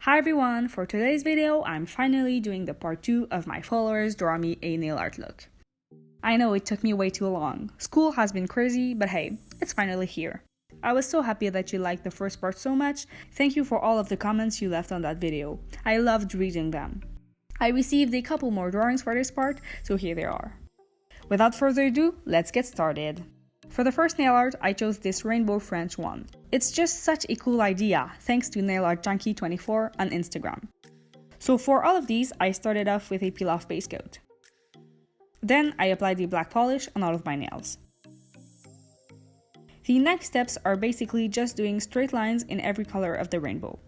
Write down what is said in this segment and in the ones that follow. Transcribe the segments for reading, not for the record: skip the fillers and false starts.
Hi everyone, for today's video, I'm finally doing the part 2 of my followers draw me a nail art look. I know it took me way too long. School has been crazy, but hey, it's finally here. I was so happy that you liked the first part so much. Thank you for all of the comments you left on that video. I loved reading them. I received a couple more drawings for this part, so here they are. Without further ado, let's get started. For the first nail art, I chose this rainbow French one. It's just such a cool idea, thanks to nailartjunkie24 on Instagram. So for all of these, I started off with a peel-off base coat. Then I applied the black polish on all of my nails. The next steps are basically just doing straight lines in every color of the rainbow.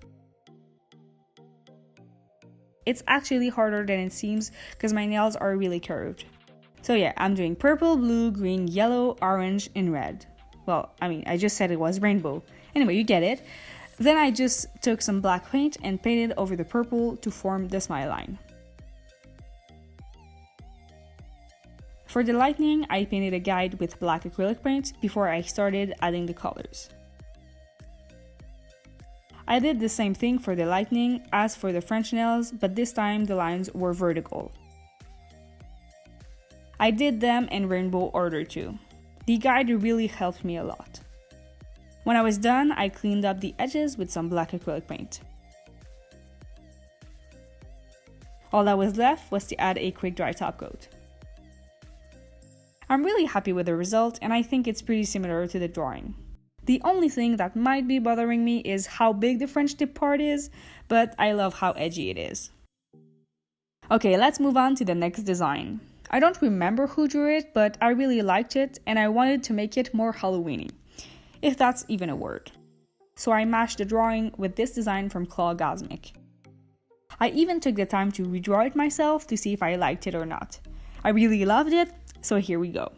It's actually harder than it seems because my nails are really curved. So yeah, I'm doing purple, blue, green, yellow, orange, and red. Well, I just said it was rainbow. Anyway, you get it. Then I just took some black paint and painted over the purple to form the smile line. For the lightning, I painted a guide with black acrylic paint before I started adding the colors. I did the same thing for the lightning as for the French nails, but this time the lines were vertical. I did them in rainbow order too. The guide really helped me a lot. When I was done, I cleaned up the edges with some black acrylic paint. All that was left was to add a quick dry top coat. I'm really happy with the result and I think it's pretty similar to the drawing. The only thing that might be bothering me is how big the French tip part is, but I love how edgy it is. Okay, let's move on to the next design. I don't remember who drew it, but I really liked it and I wanted to make it more Halloweeny, if that's even a word. So I matched the drawing with this design from Clawgasmic. I even took the time to redraw it myself to see if I liked it or not. I really loved it, so here we go.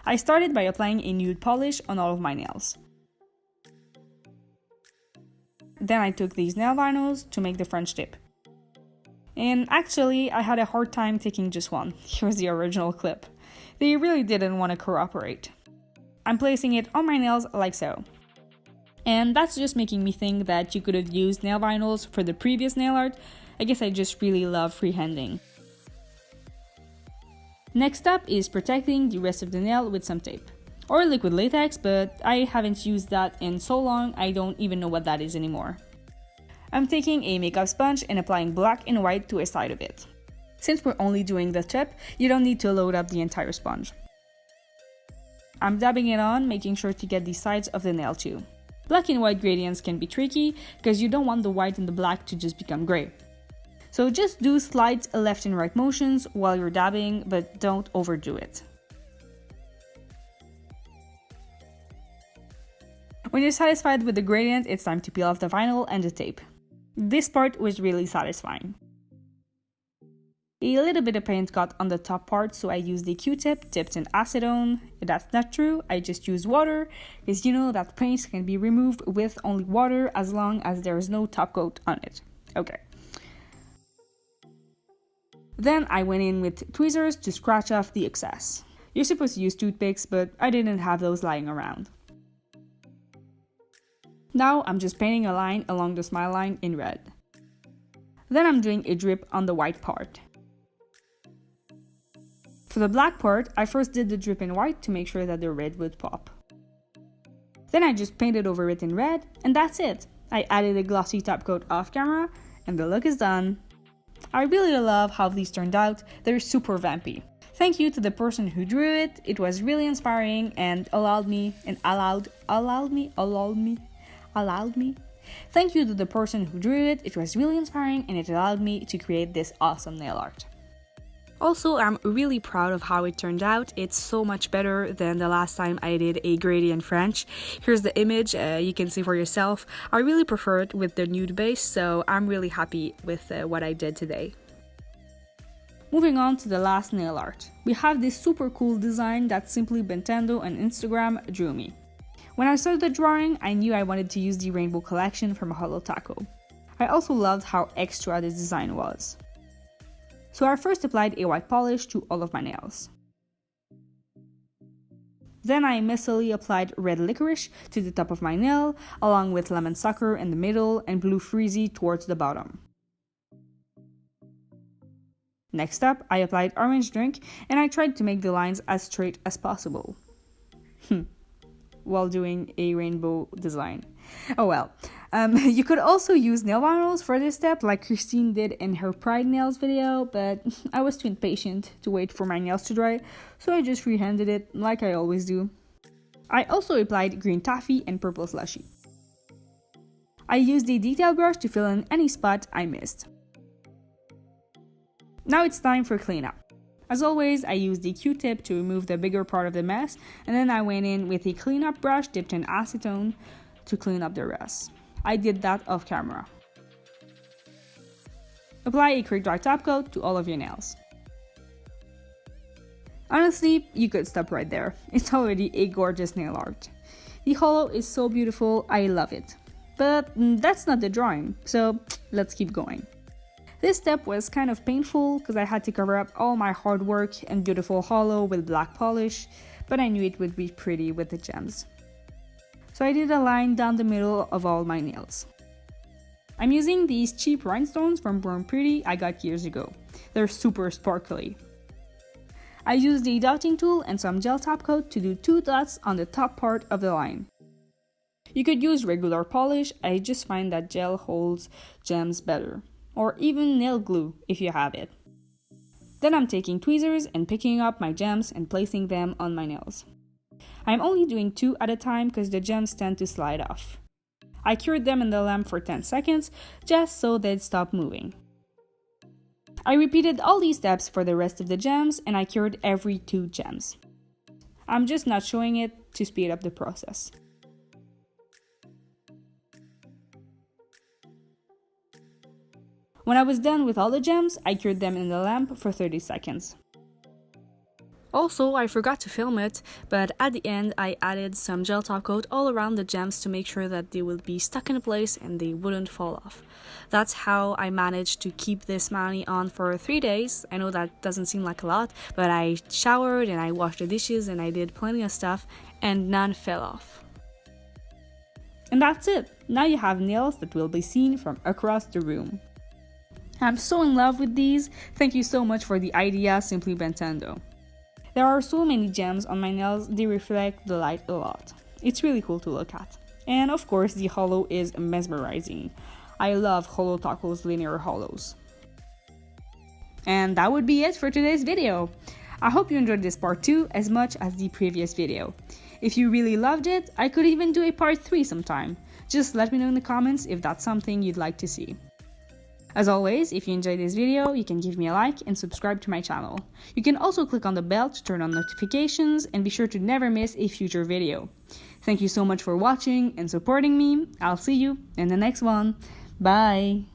I started by applying a nude polish on all of my nails. Then I took these nail vinyls to make the French tip. And actually, I had a hard time taking just one. Here's the original clip. They really didn't want to cooperate. I'm placing it on my nails like so. And that's just making me think that you could have used nail vinyls for the previous nail art. I guess I just really love freehanding. Next up is protecting the rest of the nail with some tape. Or liquid latex, but I haven't used that in so long I don't even know what that is anymore. I'm taking a makeup sponge and applying black and white to a side of it. Since we're only doing the tip, you don't need to load up the entire sponge. I'm dabbing it on, making sure to get the sides of the nail too. Black and white gradients can be tricky because you don't want the white and the black to just become gray. So just do slight left and right motions while you're dabbing, but don't overdo it. When you're satisfied with the gradient, it's time to peel off the vinyl and the tape. This part was really satisfying. A little bit of paint got on the top part, so I used a Q-tip dipped in acetone. If that's not true, I just used water, because you know that paint can be removed with only water as long as there is no top coat on it. Okay. Then I went in with tweezers to scratch off the excess. You're supposed to use toothpicks, but I didn't have those lying around. Now I'm just painting a line along the smile line in red. Then I'm doing a drip on the white part. For the black part, I first did the drip in white to make sure that the red would pop. Then I just painted over it in red, and that's it. I added a glossy top coat off camera, and the look is done. I really love how these turned out. They're super vampy. Thank you to the person who drew it. It was really inspiring and allowed me. Thank you to the person who drew it. It was really inspiring and it allowed me to create this awesome nail art. Also, I'm really proud of how it turned out. It's so much better than the last time I did a gradient French. Here's the image, you can see for yourself. I really prefer it with the nude base, so I'm really happy with what I did today. Moving on to the last nail art. We have this super cool design that Simply Bentendo on Instagram drew me. When I started the drawing, I knew I wanted to use the rainbow collection from Holo Taco. I also loved how extra this design was. So I first applied a white polish to all of my nails. Then I messily applied red licorice to the top of my nail, along with lemon sucker in the middle and blue Freezie towards the bottom. Next up, I applied orange drink and I tried to make the lines as straight as possible. While doing a rainbow design. Oh well. You could also use nail vinyls for this step like Christine did in her Pride Nails video, but I was too impatient to wait for my nails to dry, so I just freehanded it like I always do. I also applied green Taffy and purple Slushie. I used a detail brush to fill in any spot I missed. Now it's time for cleanup. As always, I used the Q-tip to remove the bigger part of the mess, and then I went in with a cleanup brush dipped in acetone to clean up the rest. I did that off camera. Apply a quick dry top coat to all of your nails. Honestly, you could stop right there. It's already a gorgeous nail art. The holo is so beautiful, I love it. But that's not the drawing, so let's keep going. This step was kind of painful because I had to cover up all my hard work and beautiful holo with black polish, but I knew it would be pretty with the gems. So I did a line down the middle of all my nails. I'm using these cheap rhinestones from Born Pretty I got years ago. They're super sparkly. I used a dotting tool and some gel top coat to do 2 dots on the top part of the line. You could use regular polish, I just find that gel holds gems better. Or even nail glue if you have it. Then I'm taking tweezers and picking up my gems and placing them on my nails. I'm only doing 2 at a time because the gems tend to slide off. I cured them in the lamp for 10 seconds just so they'd stop moving. I repeated all these steps for the rest of the gems and I cured every 2 gems. I'm just not showing it to speed up the process. When I was done with all the gems, I cured them in the lamp for 30 seconds. Also, I forgot to film it, but at the end I added some gel top coat all around the gems to make sure that they would be stuck in place and they wouldn't fall off. That's how I managed to keep this mani on for 3 days. I know that doesn't seem like a lot, but I showered and I washed the dishes and I did plenty of stuff and none fell off. And that's it. Now you have nails that will be seen from across the room. I'm so in love with these. Thank you so much for the idea, Simply Bentendo. There are so many gems on my nails, they reflect the light a lot. It's really cool to look at. And of course, the holo is mesmerizing. I love Holo Taco's linear holos. And that would be it for today's video. I hope you enjoyed this part 2 as much as the previous video. If you really loved it, I could even do a part 3 sometime. Just let me know in the comments if that's something you'd like to see. As always, if you enjoyed this video, you can give me a like and subscribe to my channel. You can also click on the bell to turn on notifications and be sure to never miss a future video. Thank you so much for watching and supporting me. I'll see you in the next one. Bye!